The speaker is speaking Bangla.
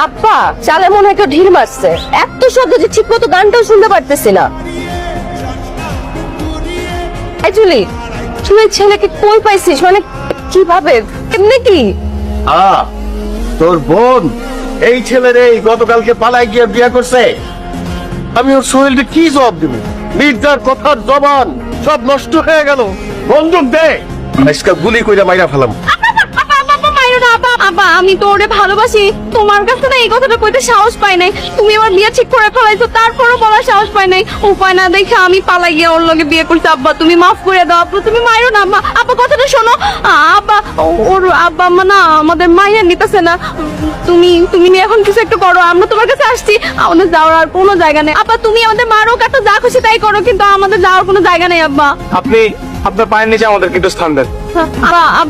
আব্বা চালে মনে হয় কেউ ঢিল মারছে, এত শব্দ যে ঠিক মতো গানটাও শুনতে পারতেছি না। এই জুলি, তুই এই ছেলেকে কই পাইছিস? মানে কিভাবে, এমনি কি? তোর বোন এই ছেলের এই গতকালকে পালায় গিয়ে বিয়ে করছে। আমি ওর শরীরটা কি জবাব দিব? মির্জার কথার জবান সব নষ্ট হয়ে গেল। বন্দুক দে, আজকে গুলি কইরা মাইরা ফেলাম। আব্বা আমি তো ওরে ভালোবাসি, তোমার কাছে না এই কথাটা কইতে সাহস পাই নাই। তুমি আমার বিয়ে ঠিক করে ফেলাইছো, তারপরও বলার সাহস পাই নাই। উপায় না দেখে আমি পালাই গিয়ে ওর লগে বিয়ে করছি। আব্বা তুমি মাফ করে দাও, আব্বা তুমি মাইরো না। আব্বা আব্বা কথাটা শোনো। আব্বা ওর আব্বা আম্মা না আমাদের মাইয়া নিতেছে না। তুমি এখন কিছু একটা করো, আমরা তোমার কাছে আসছি। আমাদের যাওয়ার আর কোনো জায়গা নেই। আব্বা তুমি আমাদের মারো কাটো যা খুশি তাই করো, কিন্তু আমাদের যাওয়ার কোনো জায়গা নেই। আব্বা আপনি আপনার পায়ের নিচে আমাদের কিন্তু স্থান দেন। আব্বা